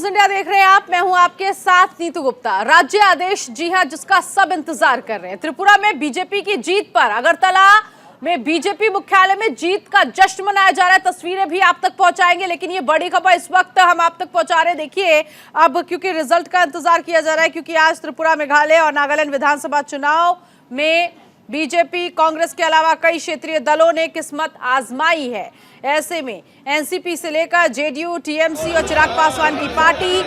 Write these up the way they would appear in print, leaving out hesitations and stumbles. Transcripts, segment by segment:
News India देख रहे हैं आप। मैं हूं आपके साथ नीतू गुप्ता। राज्य आदेश, जी हां, जिसका सब इंतजार कर रहे हैं। त्रिपुरा में बीजेपी की जीत पर अगरतला में बीजेपी मुख्यालय में जीत का जश्न मनाया जा रहा है। तस्वीरें भी आप तक पहुंचाएंगे, लेकिन ये बड़ी खबर इस वक्त हम आप तक पहुंचा रहे हैं। देखिए अब, क्योंकि रिजल्ट का इंतजार किया जा रहा है, क्योंकि आज त्रिपुरा, मेघालय और नागालैंड विधानसभा चुनाव में बीजेपी, कांग्रेस के अलावा कई क्षेत्रीय दलों ने किस्मत आजमाई है। ऐसे में एनसीपी से लेकर जेडीयू, टीएमसी और चिराग पासवान की पार्टी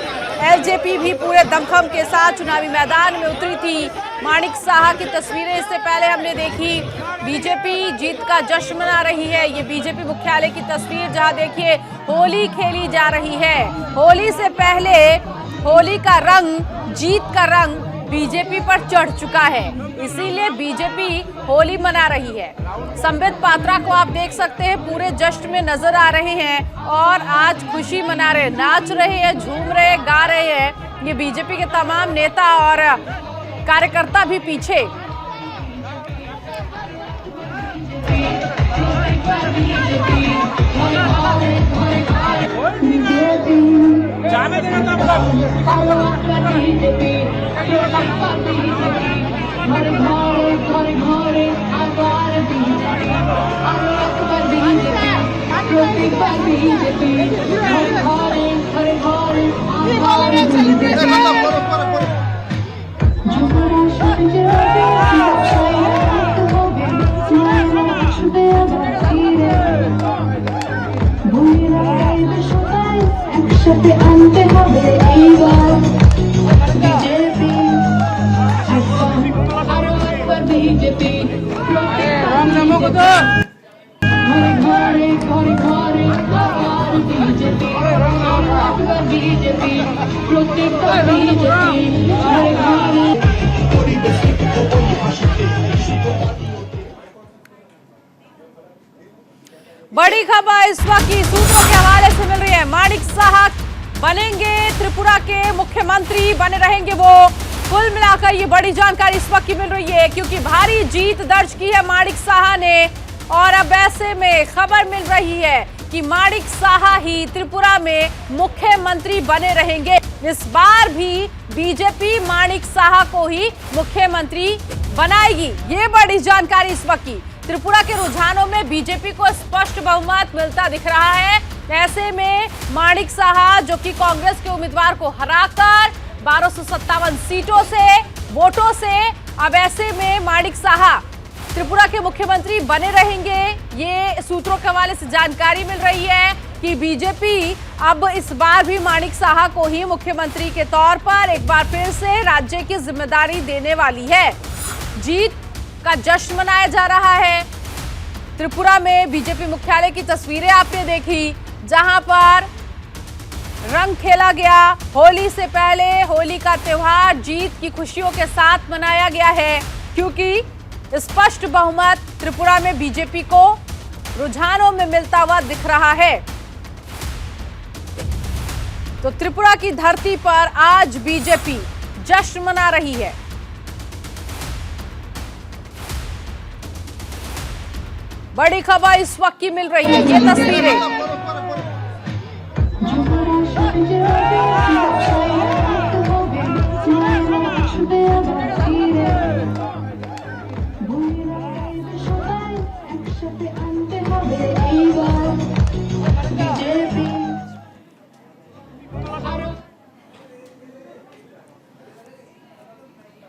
एलजेपी भी पूरे दमखम के साथ चुनावी मैदान में उतरी थी। माणिक साहा की तस्वीरें इससे पहले हमने देखी। बीजेपी जीत का जश्न मना रही है। ये बीजेपी मुख्यालय की तस्वीर, जहां देखिए होली खेली जा रही है। होली से पहले होली का रंग, जीत का रंग बीजेपी पर चढ़ चुका है, इसीलिए बीजेपी होली मना रही है। संबित पात्रा को आप देख सकते हैं, पूरे जश्न में नजर आ रहे हैं और आज खुशी मना रहे, नाच रहे हैं, झूम रहे हैं, गा रहे हैं। ये बीजेपी के तमाम नेता और कार्यकर्ता भी पीछे। जाने देना बड़ी खबर इस वक्त की सूत्रों के हवाले से मिल रही है। माणिक साहा बनेंगे त्रिपुरा के मुख्यमंत्री, बने रहेंगे वो। कुल मिलाकर ये बड़ी जानकारी इस वक्त की मिल रही है, क्योंकि भारी जीत दर्ज की है माणिक साहा ने। और अब ऐसे में खबर मिल रही है कि माणिक साहा ही त्रिपुरा में मुख्यमंत्री बने रहेंगे। इस बार भी बीजेपी माणिक साहा को ही मुख्यमंत्री बनाएगी। ये बड़ी जानकारी इस वक्त की। त्रिपुरा के रुझानों में बीजेपी को स्पष्ट बहुमत मिलता दिख रहा है। ऐसे में माणिक साहा, जो कि कांग्रेस के उम्मीदवार को हराकर 1257 सीटों से, वोटों से, अब ऐसे में माणिक साहा त्रिपुरा के मुख्यमंत्री बने रहेंगे। ये सूत्रों के हवाले से जानकारी मिल रही है कि बीजेपी अब इस बार भी माणिक साहा को ही मुख्यमंत्री के तौर पर एक बार फिर से राज्य की जिम्मेदारी देने वाली है। जीत का जश्न मनाया जा रहा है। त्रिपुरा में बीजेपी मुख्यालय की तस्वीरें आपने देखी, जहां पर रंग खेला गया। होली से पहले होली का त्योहार जीत की खुशियों के साथ मनाया गया है, क्योंकि स्पष्ट बहुमत त्रिपुरा में बीजेपी को रुझानों में मिलता हुआ दिख रहा है। तो त्रिपुरा की धरती पर आज बीजेपी जश्न मना रही है। बड़ी खबर इस वक्त की मिल रही है, ये तस्वीरें।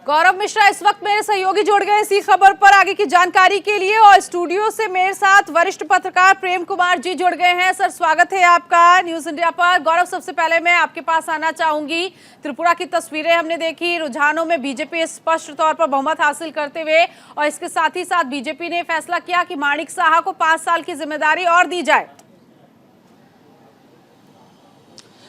गौरव मिश्रा इस वक्त मेरे सहयोगी जुड़ गए इसी खबर पर आगे की जानकारी के लिए, और स्टूडियो से मेरे साथ वरिष्ठ पत्रकार प्रेम कुमार जी जुड़ गए हैं। सर, स्वागत है आपका न्यूज इंडिया पर। गौरव, सबसे पहले मैं आपके पास आना चाहूंगी। त्रिपुरा की तस्वीरें हमने देखी, रुझानों में बीजेपी स्पष्ट तौर पर बहुमत हासिल करते हुए, और इसके साथ ही साथ बीजेपी ने फैसला किया कि माणिक साहा को 5 साल की जिम्मेदारी और दी जाए।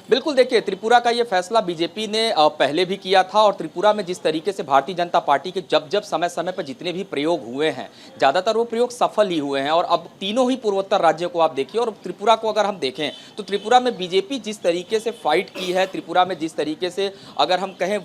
बिल्कुल, देखिए त्रिपुरा का ये फैसला बीजेपी ने पहले भी किया था, और त्रिपुरा में जिस तरीके से भारतीय जनता पार्टी के जब समय समय पर जितने भी प्रयोग हुए हैं, ज़्यादातर वो प्रयोग सफल ही हुए हैं। और अब तीनों ही पूर्वोत्तर राज्यों को आप देखिए, और त्रिपुरा को अगर हम देखें तो त्रिपुरा में बीजेपी जिस तरीके से फाइट की है, त्रिपुरा में जिस तरीके से अगर हम कहें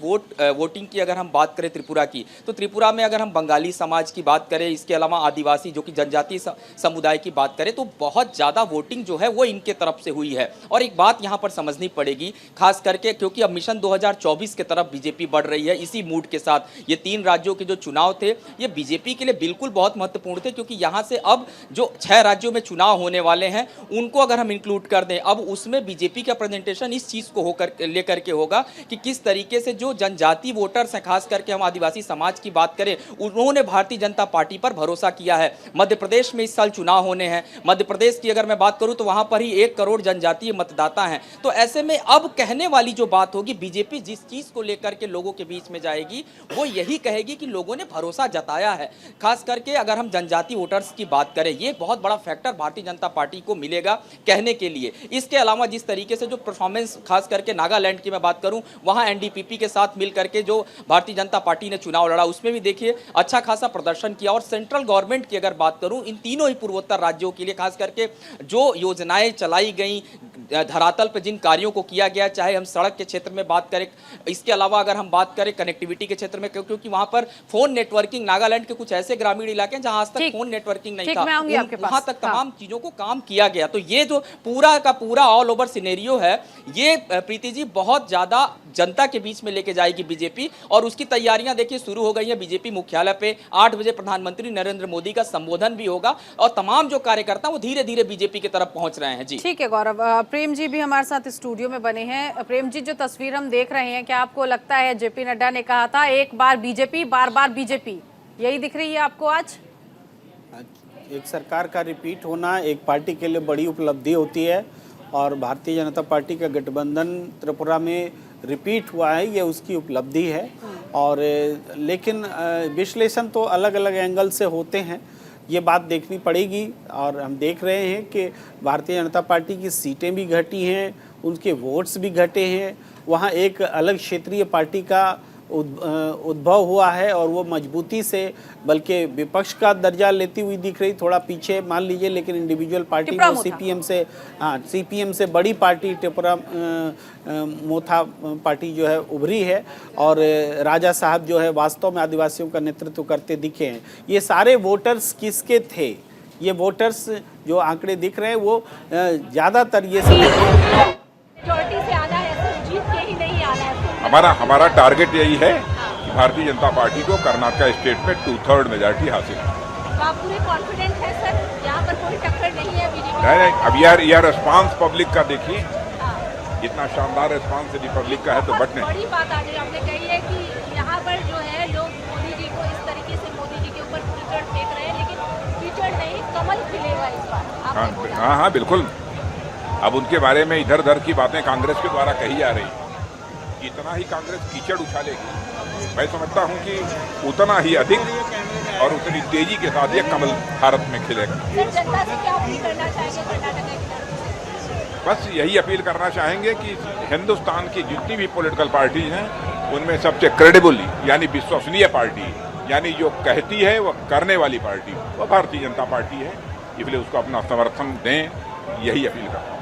वोटिंग की अगर हम बात करें त्रिपुरा की, तो त्रिपुरा में अगर हम बंगाली समाज की बात करें, इसके अलावा आदिवासी जो कि जनजातीय समुदाय की बात करें, तो बहुत ज़्यादा वोटिंग जो है वो इनके तरफ से हुई है। और एक बात यहाँ पर समझनी पड़ेगी, खास करके क्योंकि अब मिशन 2024 की तरफ बीजेपी बढ़ रही है। इसी मूड के साथ ये 3 राज्यों के जो चुनाव थे ये बीजेपी के लिए बिल्कुल बहुत महत्वपूर्ण थे, क्योंकि यहाँ से अब जो 6 राज्यों में चुनाव होने वाले हैं उनको अगर हम इंक्लूड कर दें, अब उसमें बीजेपी का प्रेजेंटेशन इस चीज़ को लेकर के होगा कि किस तरीके से जो जनजाति वोटर्स हैं, खास करके हम आदिवासी समाज की बात करें, उन्होंने भारतीय जनता पार्टी पर भरोसा किया है। मध्य प्रदेश में इस साल चुनाव होने हैं। मध्य प्रदेश की अगर मैं बात करूं तो वहां पर ही 1 करोड़ जनजातीय मतदाता हैं। तो ऐसे में अब कहने वाली जो बात होगी, बीजेपी जिस चीज को लेकर के लोगों के बीच में जाएगी वो यही कहेगी कि लोगों ने भरोसा जताया है। खास करके अगर हम जनजाति वोटर्स की बात करें, ये बहुत बड़ा फैक्टर भारतीय जनता पार्टी को मिलेगा कहने के लिए। इसके अलावा जिस तरीके से जो परफॉर्मेंस, खास करके नागालैंड की मैं बात करूं, वहां एनडीपीपी के साथ मिल करके जो भारतीय जनता पार्टी ने चुनाव लड़ा उसमें भी देखिए अच्छा खासा प्रदर्शन किया। और सेंट्रल गवर्नमेंट की अगर बात करूं, इन तीनों ही पूर्वोत्तर राज्यों के लिए खास करके जो योजनाएं चलाई गई, धरातल पर जिन कार्यों को किया गया, चाहे हम सड़क के क्षेत्र में बात करें, इसके अलावा अगर हम बात करें कनेक्टिविटी के क्षेत्र में, क्योंकि वहां पर फोन नेटवर्किंग, नागालैंड के कुछ ऐसे ग्रामीण इलाके हैं जहां आज तक फोन नेटवर्किंग नहीं था, वहां तक तमाम चीजों को काम किया गया। तो ये जो पूरा का पूरा ऑल ओवर सिनेरियो है, ये प्रीति जी बहुत ज्यादा जनता के बीच में लेके जाएगी बीजेपी। और उसकी तैयारियां देखिए शुरू हो गई है। बीजेपी मुख्यालय पे 8 बजे प्रधानमंत्री नरेंद्र मोदी का संबोधन भी होगा और तमाम जो कार्यकर्ता वो धीरे धीरे बीजेपी की तरफ पहुंच रहे हैं। जी ठीक है गौरव। प्रेम जी भी हमारे साथ स्टूडियो में बने हैं। प्रेम जी, जो तस्वीर हम देख रहे हैं, क्या आपको लगता है, जेपी नड्डा ने कहा था एक बार बीजेपी बार बार बीजेपी, यही दिख रही है आपको आज? एक सरकार का रिपीट होना एक पार्टी के लिए बड़ी उपलब्धि होती है और भारतीय जनता पार्टी का गठबंधन त्रिपुरा में रिपीट हुआ है, ये उसकी उपलब्धि है। और लेकिन विश्लेषण तो अलग अलग एंगल से होते हैं, ये बात देखनी पड़ेगी। और हम देख रहे हैं कि भारतीय जनता पार्टी की सीटें भी घटी हैं, उनके वोट्स भी घटे हैं। वहाँ एक अलग क्षेत्रीय पार्टी का उद्भव हुआ है और वो मजबूती से बल्कि विपक्ष का दर्जा लेती हुई दिख रही, थोड़ा पीछे मान लीजिए, लेकिन इंडिविजुअल पार्टी में सीपीएम से बड़ी पार्टी त्रिपुरा मोथा पार्टी जो है उभरी है। और राजा साहब जो है वास्तव में आदिवासियों का नेतृत्व करते दिखे हैं। ये सारे वोटर्स किसके थे? ये वोटर्स जो आंकड़े दिख रहे हैं वो ज़्यादातर ये सब हमारा टारगेट यही है कि भारतीय जनता पार्टी को कर्नाटक स्टेट में 2/3 मेजॉरिटी हासिल है। तो आप पूरे कॉन्फिडेंट हैं सर, यहाँ पर कोई टक्कर नहीं है बीजेपी? नहीं, अब यार रिस्पांस पब्लिक का देखिए, इतना शानदार रिस्पांस यदि पब्लिक का है तो बटने। बड़ी बात आज आपने कही है कि यहाँ पर जो है लोग मोदी जी को इस तरीके से मोदी जी के ऊपर कीचड़ फेंक रहे हैं, लेकिन कीचड़ नहीं, कमल खिलेगा इस बार। हाँ बिल्कुल। अब उनके बारे में इधर उधर की बातें कांग्रेस के द्वारा कही जा रही, इतना ही कांग्रेस कीचड़ उछालेगी, मैं समझता हूं कि उतना ही अधिक और उतनी तेजी के साथ ये कमल भारत में खिलेगा। जनता से क्या अपील करना चाहेंगे कर्नाटक की तरफ? बस यही अपील करना चाहेंगे कि हिंदुस्तान की जितनी भी पॉलिटिकल पार्टीज हैं उनमें सबसे क्रेडिबल यानी विश्वसनीय पार्टी, यानी जो कहती है वो करने वाली पार्टी, वो भारतीय जनता पार्टी है। इसलिए उसको अपना समर्थन दें, यही अपील करता हूँ।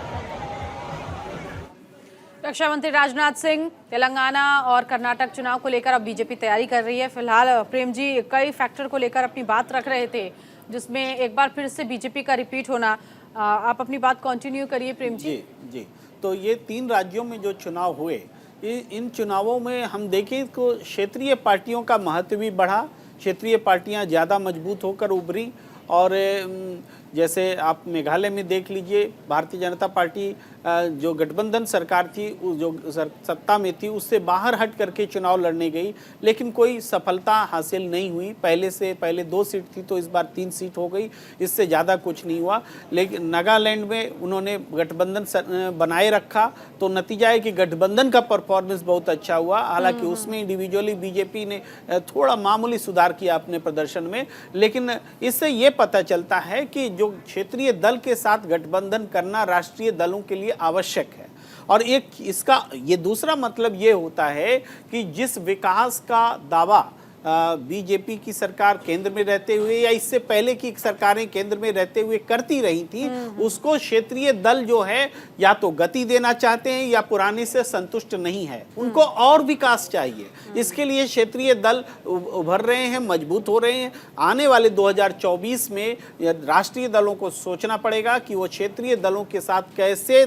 रक्षा मंत्री राजनाथ सिंह, तेलंगाना और कर्नाटक चुनाव को लेकर अब बीजेपी तैयारी कर रही है। फिलहाल प्रेम जी कई फैक्टर को लेकर अपनी बात रख रहे थे, जिसमें एक बार फिर से बीजेपी का रिपीट होना। आप अपनी बात कंटिन्यू करिए प्रेम जी। जी। तो ये 3 राज्यों में जो चुनाव हुए, इन चुनावों में हम देखें तो क्षेत्रीय पार्टियों का महत्व भी बढ़ा, क्षेत्रीय पार्टियां ज़्यादा मजबूत होकर उभरी। और जैसे आप मेघालय में देख लीजिए, भारतीय जनता पार्टी जो गठबंधन सरकार थी, जो सत्ता में थी, उससे बाहर हट करके चुनाव लड़ने गई, लेकिन कोई सफलता हासिल नहीं हुई। पहले 2 सीट थी तो इस बार 3 सीट हो गई, इससे ज़्यादा कुछ नहीं हुआ। लेकिन नागालैंड में उन्होंने गठबंधन बनाए रखा, तो नतीजा है कि गठबंधन का परफॉर्मेंस बहुत अच्छा हुआ। हालांकि उसमें इंडिविजुअली बीजेपी ने थोड़ा मामूली सुधार किया अपने प्रदर्शन में, लेकिन इससे ये पता चलता है कि जो क्षेत्रीय दल के साथ गठबंधन करना राष्ट्रीय दलों के लिए आवश्यक है। और एक इसका ये दूसरा मतलब ये होता है कि जिस विकास का दावा बीजेपी की सरकार केंद्र में रहते हुए या इससे पहले की सरकारें केंद्र में रहते हुए करती रही थी, उसको क्षेत्रीय दल जो है या तो गति देना चाहते हैं या पुराने से संतुष्ट नहीं है, उनको और विकास चाहिए। इसके लिए क्षेत्रीय दल उभर रहे हैं, मजबूत हो रहे हैं। आने वाले 2024 में राष्ट्रीय दलों को सोचना पड़ेगा कि वो क्षेत्रीय दलों के साथ कैसे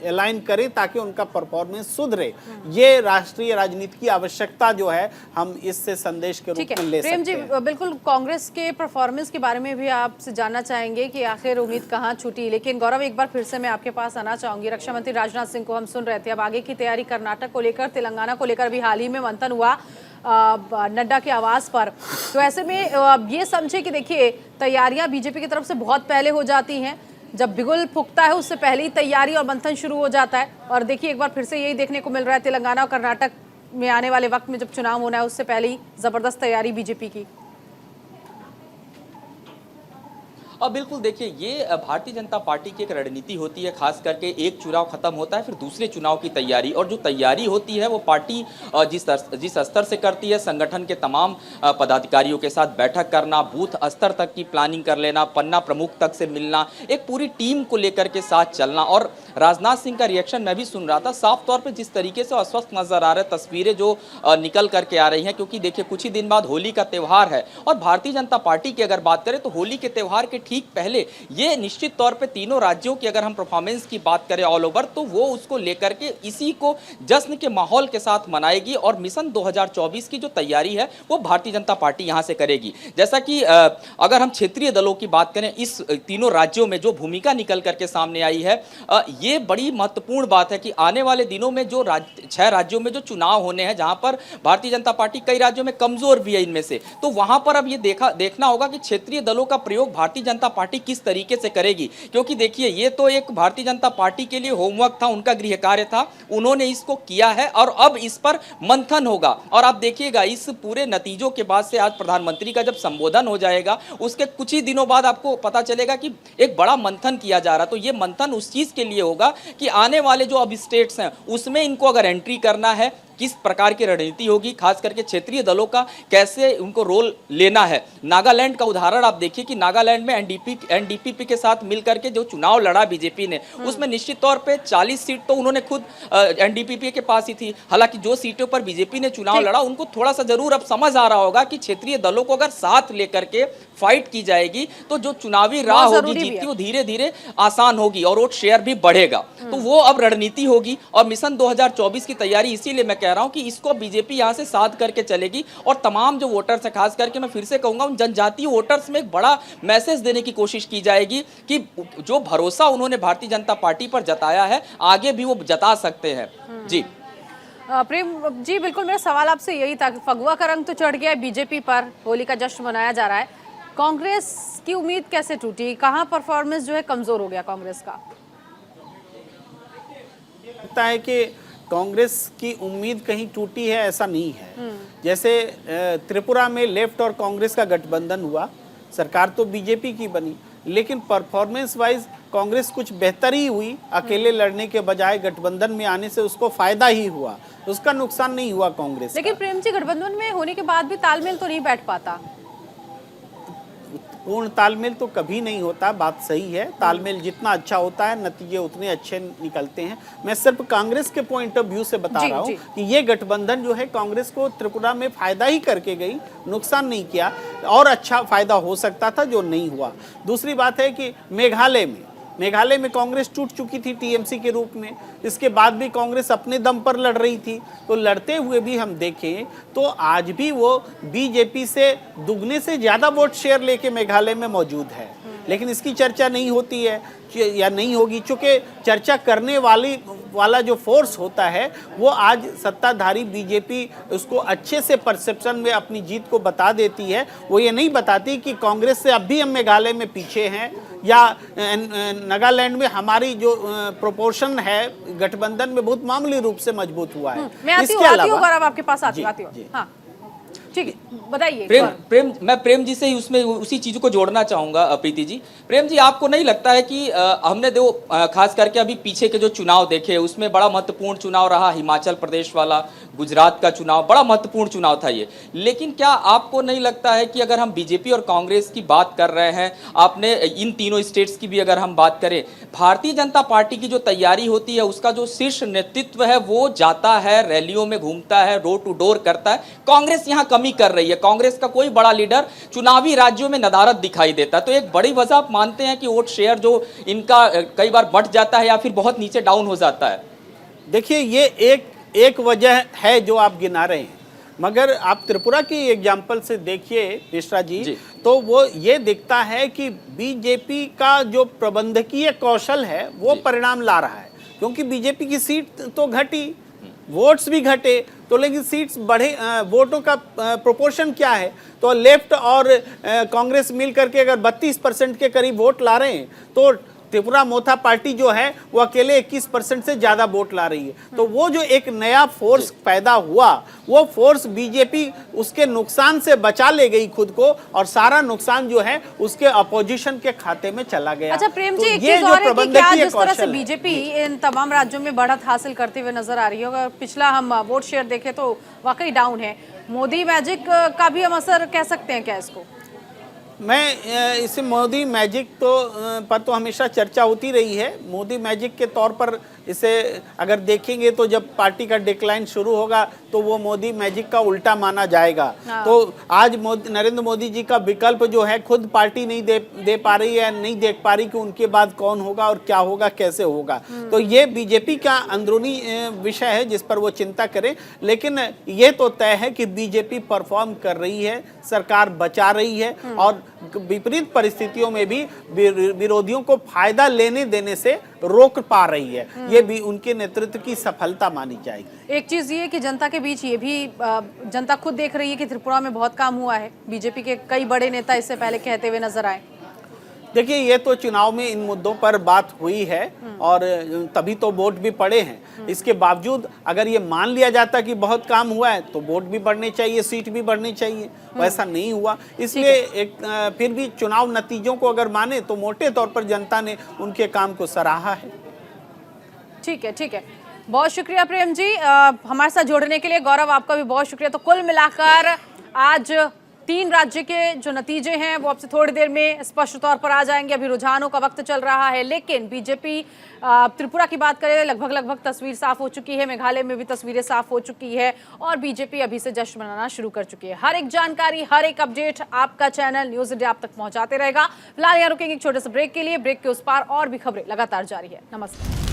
अलाइन करें ताकि उनका परफॉर्मेंस सुधरे। ये राष्ट्रीय राजनीति की आवश्यकता जो है हम इससे संदेश के रूप में ले सकते हैं। प्रेम जी, बिल्कुल कांग्रेस के परफॉर्मेंस के बारे में भी आपसे जानना चाहेंगे कि आखिर उम्मीद कहाँ छूटी। लेकिन गौरव, एक बार फिर से मैं आपके पास आना चाहूंगी। रक्षा मंत्री राजनाथ सिंह को हम सुन रहे थे, अब आगे की तैयारी कर्नाटक को लेकर, तेलंगाना को लेकर भी हाल ही में मंथन हुआ नड्डा के आवास पर। तो ऐसे में ये समझे कि देखिए तैयारियां बीजेपी की तरफ से बहुत पहले हो जाती हैं, जब बिगुल फूकता है उससे पहले ही तैयारी और मंथन शुरू हो जाता है। और देखिए एक बार फिर से यही देखने को मिल रहा है, तेलंगाना और कर्नाटक में आने वाले वक्त में जब चुनाव होना है उससे पहले ही जबरदस्त तैयारी बीजेपी की। अब बिल्कुल देखिए, ये भारतीय जनता पार्टी की एक रणनीति होती है, खास करके एक चुनाव खत्म होता है फिर दूसरे चुनाव की तैयारी, और जो तैयारी होती है वो पार्टी जिस स्तर से करती है, संगठन के तमाम पदाधिकारियों के साथ बैठक करना, बूथ स्तर तक की प्लानिंग कर लेना, पन्ना प्रमुख तक से मिलना, एक पूरी टीम को लेकर के साथ चलना। और राजनाथ सिंह का रिएक्शन मैं भी सुन रहा था, साफ तौर पर जिस तरीके से अस्वस्थ नजर आ रहे तस्वीरें जो निकल करके आ रही हैं, क्योंकि देखिए कुछ ही दिन बाद होली का त्यौहार है और भारतीय जनता पार्टी की अगर बात करें तो होली के त्यौहार के ठीक पहले ये निश्चित तौर पे तीनों राज्यों की अगर हम परफॉर्मेंस की बात करें ऑल ओवर, तो वो उसको लेकर के इसी को जश्न के माहौल के साथ मनाएगी। और मिशन 2024 की जो तैयारी है वो भारतीय जनता पार्टी यहां से करेगी। जैसा कि अगर हम क्षेत्रीय दलों की बात करें, इस तीनों राज्यों में जो भूमिका निकल करके सामने आई है, ये बड़ी महत्वपूर्ण बात है कि आने वाले दिनों में जो 6 राज्यों में जो चुनाव होने हैं, जहां पर भारतीय जनता पार्टी कई राज्यों में कमजोर भी है इनमें से, तो वहां पर अब ये देखना होगा कि क्षेत्रीय दलों का प्रयोग भारतीय जनता पार्टी किस तरीके से करेगी। क्योंकि देखिए ये तो एक भारतीय जनता पार्टी के लिए होमवर्क था, उनका गृह कार्य था, उन्होंने इसको किया है और अब इस पर मंथन होगा। और आप देखिएगा इस पूरे नतीजों के बाद से आज प्रधानमंत्री का जब संबोधन हो जाएगा, उसके कुछ ही दिनों बाद आपको पता चलेगा कि एक बड़ा मंथन किया जा रहा। तो ये मंथन उस चीज के लिए होगा कि आने वाले जो अब स्टेट्स हैं उसमें इनको अगर एंट्री करना है, किस प्रकार की रणनीति होगी, खास करके क्षेत्रीय दलों का कैसे उनको रोल लेना है। नागालैंड का उदाहरण आप देखिए कि नागालैंड में एनडीपीपी के साथ मिलकर के जो चुनाव लड़ा बीजेपी ने, उसमें निश्चित तौर पे 40 सीट तो उन्होंने खुद एनडीपीपी के पास ही थी। हालांकि जो सीटों पर बीजेपी ने चुनाव लड़ा उनको थोड़ा सा जरूर अब समझ आ रहा होगा कि क्षेत्रीय दलों को अगर साथ लेकर के फाइट की जाएगी तो जो चुनावी राह होगी जीत की वो धीरे धीरे आसान होगी और वोट शेयर भी बढ़ेगा। तो वो अब रणनीति होगी और मिशन 2024 की तैयारी इसीलिए मैं कह रहा हूं कि इसको बीजेपी यहां से साथ करके चलेगी। और तमाम जो वोटर्स है, खास करके मैं फिर से कहूंगा उन जनजातीय वोटर्स में एक बड़ा मैसेज देने की कोशिश की जाएगी कि जो भरोसा उन्होंने भारतीय जनता पार्टी पर जताया है आगे भी वो जता सकते हैं। जी प्रेम जी, बिल्कुल मेरा सवाल आपसे यही था कि फगुआ का रंग तो चढ़ गया है बीजेपी पर, होली का जश्न मनाया जा रहा है, कांग्रेस की उम्मीद कैसे टूटी? कहां परफॉर्मेंस जो है कमजोर हो गया कांग्रेस का? लगता है कि कांग्रेस की उम्मीद कहीं टूटी है, ऐसा नहीं है। जैसे त्रिपुरा में लेफ्ट और कांग्रेस का गठबंधन हुआ, सरकार तो बीजेपी की बनी, लेकिन परफॉर्मेंस वाइज कांग्रेस कुछ बेहतर ही हुई। अकेले लड़ने के बजाय गठबंधन में आने से उसको फायदा ही हुआ, उसका नुकसान नहीं हुआ कांग्रेस। लेकिन प्रेम जी, गठबंधन में होने के बाद भी तालमेल तो नहीं बैठ पाता। पूर्ण तालमेल तो कभी नहीं होता, बात सही है। तालमेल जितना अच्छा होता है नतीजे उतने अच्छे निकलते हैं। मैं सिर्फ कांग्रेस के पॉइंट ऑफ व्यू से बता रहा हूँ कि ये गठबंधन जो है कांग्रेस को त्रिपुरा में फायदा ही करके गई, नुकसान नहीं किया। और अच्छा फायदा हो सकता था जो नहीं हुआ। दूसरी बात है कि मेघालय में कांग्रेस टूट चुकी थी टीएमसी के रूप में, इसके बाद भी कांग्रेस अपने दम पर लड़ रही थी। तो लड़ते हुए भी हम देखें तो आज भी वो बीजेपी से दुगने से ज़्यादा वोट शेयर लेके मेघालय में मौजूद है, लेकिन इसकी चर्चा नहीं होती है या नहीं होगी, चूँकि चर्चा करने वाला जो फोर्स होता है वो आज सत्ताधारी बीजेपी उसको अच्छे से परसेप्शन में अपनी जीत को बता देती है। वो ये नहीं बताती कि कांग्रेस से अब भी हम मेघालय में पीछे हैं या नागालैंड में हमारी जो प्रोपोर्शन है गठबंधन में बहुत मामूली रूप से मजबूत हुआ है। मैं आती हूँ गौरव, आपके पास आती हूँ। हाँ। ठीक है, बताइए। मैं प्रेम जी से ही उसमें उसी चीज को जोड़ना चाहूंगा प्रीति जी। प्रेम जी, आपको नहीं लगता है कि हमने खास करके अभी पीछे के जो चुनाव देखे उसमें बड़ा महत्वपूर्ण चुनाव रहा, हिमाचल प्रदेश वाला, गुजरात का चुनाव, बड़ा महत्वपूर्ण चुनाव था ये। लेकिन क्या आपको नहीं लगता है कि अगर हम बीजेपी और कांग्रेस की बात कर रहे हैं, आपने इन तीनों स्टेट्स की भी अगर हम बात करें, भारतीय जनता पार्टी की जो तैयारी होती है उसका जो शीर्ष नेतृत्व है वो जाता है, रैलियों में घूमता है, डोर टू डोर करता है। कांग्रेस यहाँ कमी कर रही है, कांग्रेस का कोई बड़ा लीडर चुनावी राज्यों में नदारद दिखाई देता है। तो एक बड़ी वजह आप मानते हैं कि वोट शेयर जो इनका कई बार बढ़ जाता है या फिर बहुत नीचे डाउन हो जाता है? देखिए, ये एक वजह है जो आप गिना रहे हैं, मगर आप त्रिपुरा की एग्जाम्पल से देखिए मिश्रा जी, तो वो ये दिखता है कि बीजेपी का जो प्रबंधकीय कौशल है वो परिणाम ला रहा है। क्योंकि बीजेपी की सीट तो घटी, वोट्स भी घटे, तो लेकिन सीट्स बढ़े, वोटों का प्रोपोर्शन क्या है, तो लेफ्ट और कांग्रेस मिल करके अगर 32% के करीब वोट ला रहे हैं, तो त्रिपुरा मोथा पार्टी जो है वो अकेले 21% से ज्यादा वोट ला रही है। तो वो जो एक नया फोर्स पैदा हुआ, वो फोर्स बीजेपी उसके नुकसान से बचा ले गई खुद को, और सारा नुकसान जो है उसके अपोजिशन के खाते में चला गया। अच्छा प्रेम जी, तो एक ये चीज जो और है कि क्या जिस तरह से कौशल है, बीजेपी इन तमाम राज्यों में बढ़त हासिल करते हुए नजर आ रही है, अगर पिछला हम वोट शेयर देखें तो वाकई डाउन है। मोदी मैजिक का भी हम असर कह सकते हैं क्या इसको? मैं इसे मोदी मैजिक पर तो हमेशा चर्चा होती रही है। मोदी मैजिक के तौर पर इसे अगर देखेंगे तो जब पार्टी का डिक्लाइन शुरू होगा तो वो मोदी मैजिक का उल्टा माना जाएगा। तो आज नरेंद्र मोदी जी का विकल्प जो है खुद पार्टी नहीं दे पा रही है, नहीं देख पा रही कि उनके बाद कौन होगा और क्या होगा, कैसे होगा। तो ये बीजेपी का अंदरूनी विषय है जिस पर वो चिंता करें। लेकिन ये तो तय है कि बीजेपी परफॉर्म कर रही है, सरकार बचा रही है, और विपरीत परिस्थितियों में भी विरोधियों को फायदा लेने देने से रोक पा रही है। ये भी उनके नेतृत्व की सफलता मानी जाएगी। एक चीज ये कि जनता के बीच ये भी जनता खुद देख रही है कि त्रिपुरा में बहुत काम हुआ है। बीजेपी के कई बड़े नेता इससे पहले कहते हुए नजर आए। देखिए, ये तो चुनाव में इन मुद्दों पर बात हुई है और तभी तो वोट भी पड़े हैं। इसके बावजूद अगर ये मान लिया जाता कि बहुत काम हुआ है तो वोट भी बढ़ने चाहिए, सीट भी बढ़नी चाहिए, वैसा नहीं हुआ। इसलिए फिर भी चुनाव नतीजों को अगर माने तो मोटे तौर पर जनता ने उनके काम को सराहा है। ठीक है, ठीक है, बहुत शुक्रिया प्रेम जी हमारे साथ जोड़ने के लिए। गौरव, आपका भी बहुत शुक्रिया। तो कुल मिलाकर आज 3 राज्य के जो नतीजे हैं वो अब से थोड़ी देर में स्पष्ट तौर पर आ जाएंगे। अभी रुझानों का वक्त चल रहा है, लेकिन बीजेपी त्रिपुरा की बात करें लगभग तस्वीर साफ हो चुकी है, मेघालय में भी तस्वीरें साफ हो चुकी है और बीजेपी अभी से जश्न मनाना शुरू कर चुकी है। हर एक जानकारी, हर एक अपडेट आपका चैनल न्यूज़ इंडिया आप तक पहुंचाते रहेगा। फिलहाल यहाँ रुकेंगे एक छोटे से ब्रेक के लिए। ब्रेक के उस पार और भी खबरें लगातार जारी है। नमस्कार।